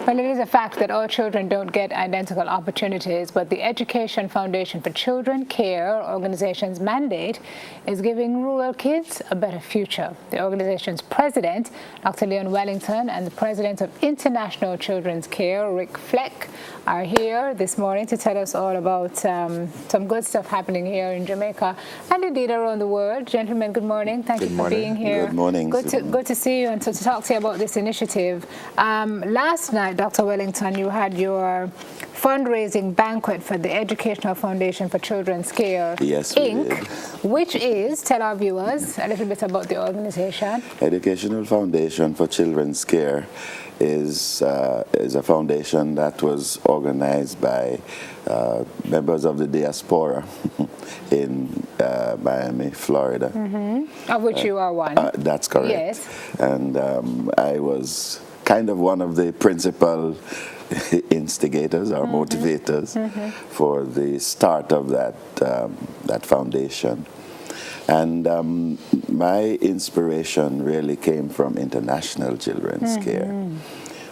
Well, it is a fact that all children don't get identical opportunities, but the Education Foundation for Children Care organization's mandate is giving rural kids a better future. The organization's president, Dr. Leon Wellington, and the president of International Children's Care, Rick Fleck, are here this morning to tell us all about some good stuff happening here in Jamaica and indeed around the world. Gentlemen, good morning. Thank you for being here. Good morning. Good to see you and to talk to you about this initiative. Last night, Dr. Wellington, you had your fundraising banquet for the Educational Foundation for Children's Care, yes, Inc., which is, tell our viewers a little bit about the organization. Educational Foundation for Children's Care is a foundation that was organized by members of the diaspora in Miami, Florida. Mm-hmm. Of which you are one. That's correct. Yes. And I was kind of one of the principal instigators or motivators for the start of that foundation. And my inspiration really came from International Children's Care,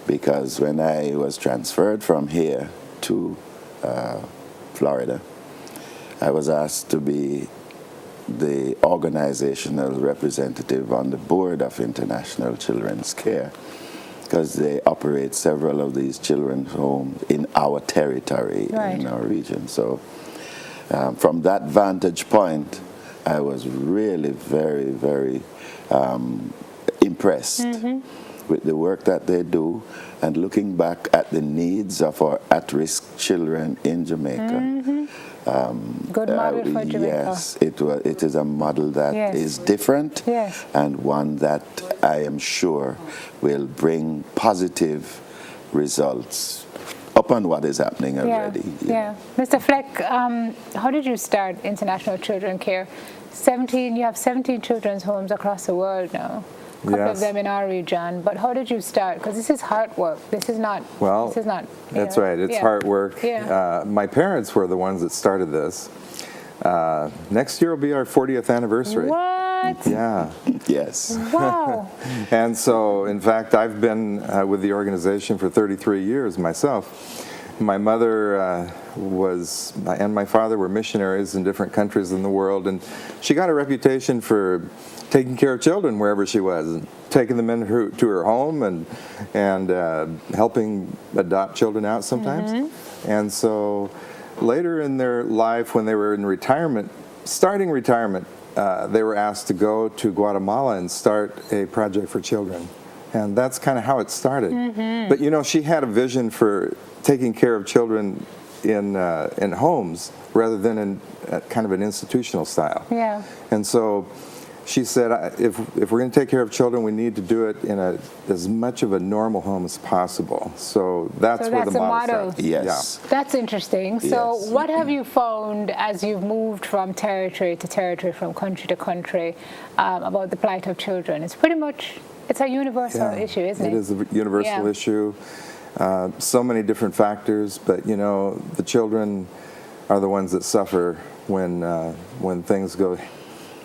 because when I was transferred from here to Florida, I was asked to be the organizational representative on the board of International Children's Care, because they operate several of these children's homes in our territory, in our region. So from that vantage point, I was really very, very impressed with the work that they do, and looking back at the needs of our at-risk children in Jamaica. Good model for Jamaica. Yes, it is a model that is different, and one that I am sure will bring positive results upon what is happening already. Yeah. Mr. Fleck, how did you start International Children Care? You have 17 children's homes across the world now. A couple of them in our region. But how did you start? Because this is hard work. This is not. Well, this is not, that's right. It's hard work. Yeah. My parents were the ones that started this. Next year will be our 40th anniversary. What? Yeah. Yes. Wow. And so, in fact, I've been with the organization for 33 years myself. My mother and my father were missionaries in different countries in the world, and she got a reputation for taking care of children wherever she was, and taking them into her home and helping adopt children out sometimes. And so later in their life, when they were in retirement, starting retirement, they were asked to go to Guatemala and start a project for children. And that's kind of how it started. But you know, she had a vision for taking care of children in homes rather than in kind of an institutional style. Yeah. And so she said, if we're going to take care of children, we need to do it in as much of a normal home as possible. So that's where the model started. Yes. Yeah. That's interesting. So what have you found as you've moved from territory to territory, from country to country, about the plight of children? It's a universal issue, isn't it? It is a universal issue. So many different factors, but you know, the children are the ones that suffer when things go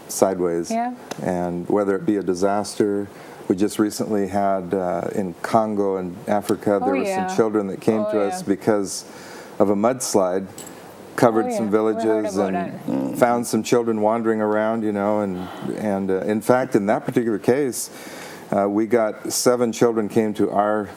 sideways. Yeah. And whether it be a disaster, we just recently had in Congo and Africa, there were some children that came to us because of a mudslide, covered some villages and found some children wandering around, you know, and in fact, in that particular case, we got 7 children came to our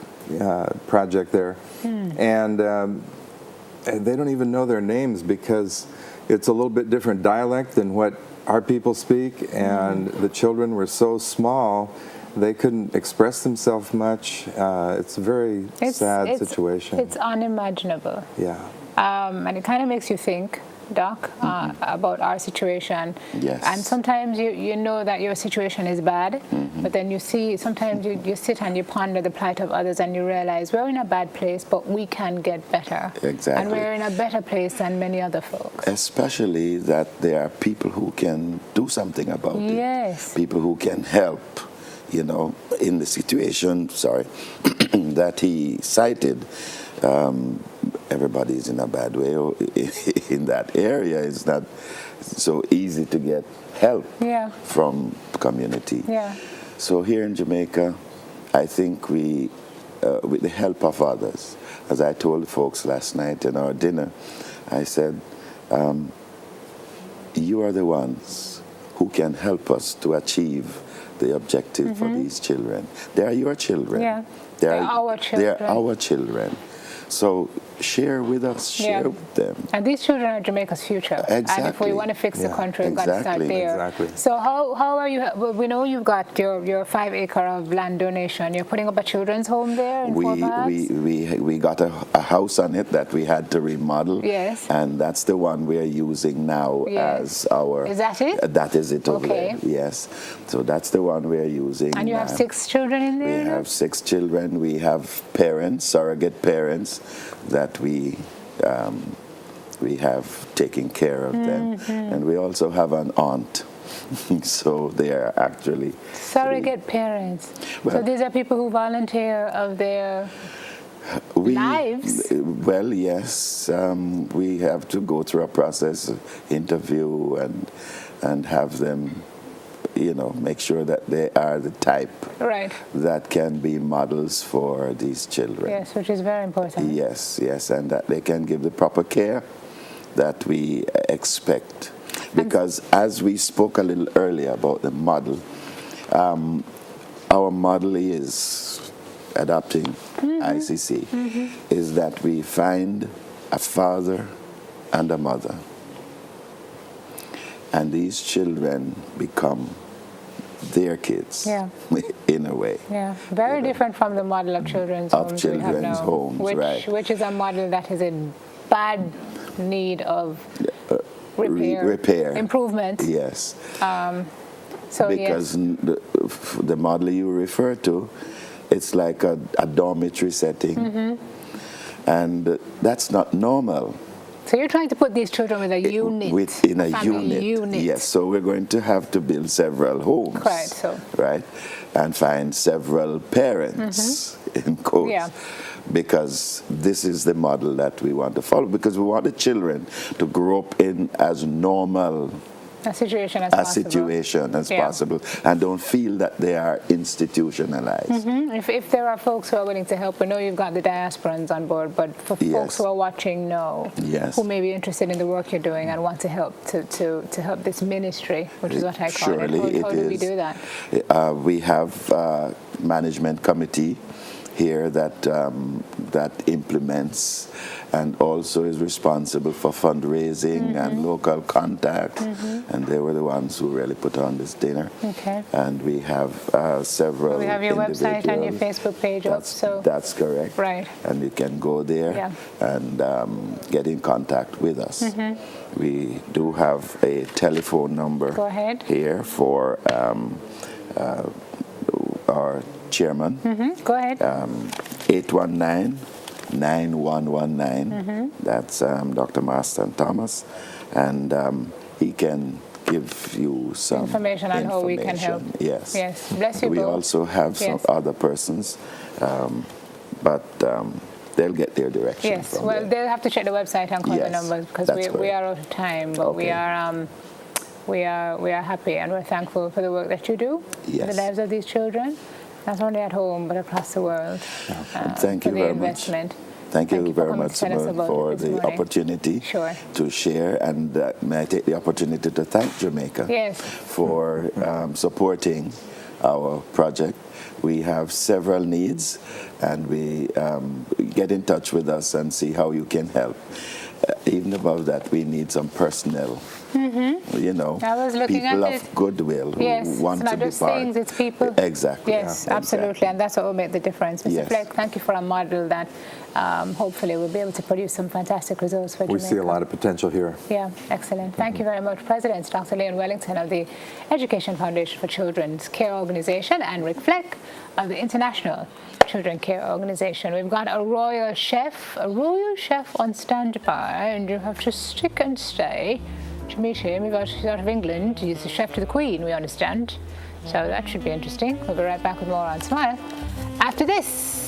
project there, and they don't even know their names because it's a little bit different dialect than what our people speak, and the children were so small they couldn't express themselves much. It's a very sad situation. It's unimaginable. Yeah. And it kind of makes you think, Doc, about our situation. Yes. And sometimes you know that your situation is bad, but then sometimes you sit and you ponder the plight of others and you realize we're in a bad place, but we can get better. Exactly. And we're in a better place than many other folks. Especially that there are people who can do something about it. Yes. People who can help, you know, in the situation, that he cited. Everybody's in a bad way in that area. It's not so easy to get help from the community. Yeah. So here in Jamaica, I think we with the help of others. As I told the folks last night in our dinner, I said, you are the ones who can help us to achieve the objective for these children. They are your children. Yeah. They're our children. They're our children. So share with us, share with them. And these children are Jamaica's future. Exactly. And if we want to fix the country, we've got to start there. Exactly. So how are you, well, we know you've got your 5 acre of land donation. You're putting up a children's home there in Fort Myers? We got a house on it that we had to remodel. Yes. And that's the one we're using now as our... Is that it? That is it over Okay. there, yes. So that's the one we're using. And you have 6 children in there? We have 6 children. We have parents, surrogate parents, that we have taken care of them. And we also have an aunt. So they are actually... Surrogate parents. Well, so these are people who volunteer of their lives? Well, yes. We have to go through a process, interview, and have them, make sure that they are the type that can be models for these children. Yes, which is very important. Yes, and that they can give the proper care that we expect. Because as we spoke a little earlier about the model, our model is adopting ICC, is that we find a father and a mother. And these children become their kids, in a way. Yeah, very different from the model of children's homes we have now, which is a model that is in bad need repair, improvement. Yes. So because the model you refer to, it's like a dormitory setting, and that's not normal. So you're trying to put these children with a unit, within a unit. Yes. So we're going to have to build several homes, right, and find several parents in quotes, because this is the model that we want to follow. Because we want the children to grow up in as normal a situation as possible, and don't feel that they are institutionalized. If there are folks who are willing to help, we know you've got the diasporans on board, but for folks who are watching now, who may be interested in the work you're doing and want to help to help this ministry, which is what I call it. How do we do that? We have a management committee here that implements and also is responsible for fundraising and local contact, and they were the ones who really put on this dinner. Okay. And we have several. We have your website and your Facebook page. That's correct. Right. And you can go there and get in contact with us. We do have a telephone number here for our chairman. Go ahead. 819-9119. That's Dr. Marston Thomas, and he can give you some information on how we can help. Yes. Yes. Bless you. We also have some other persons, but they'll get their direction. Yes. Well, they'll have to check the website and call the numbers, because we are out of time, but we are happy and we're thankful for the work that you do in the lives of these children, not only at home but across the world. Thank you very much. Thank you very much, for the opportunity to share, and may I take the opportunity to thank Jamaica for supporting our project. We have several needs, and we get in touch with us and see how you can help. Even above that, we need some personnel. People of goodwill who want to be part. It's not just things, it's people. Exactly. Yes, absolutely, and that's what will make the difference. Mr. Fleck, thank you for a model that hopefully will be able to produce some fantastic results for Jamaica. We see a lot of potential here. Yeah, excellent. Thank you very much, President Dr. Leon Wellington of the Education Foundation for Children's Care Organization, and Rick Fleck of the International Children Care Organization. We've got a royal chef on standby, and you have to stick and stay to meet him. He's out of England. He's the chef to the Queen, we understand. So that should be interesting. We'll be right back with more on Smile after this.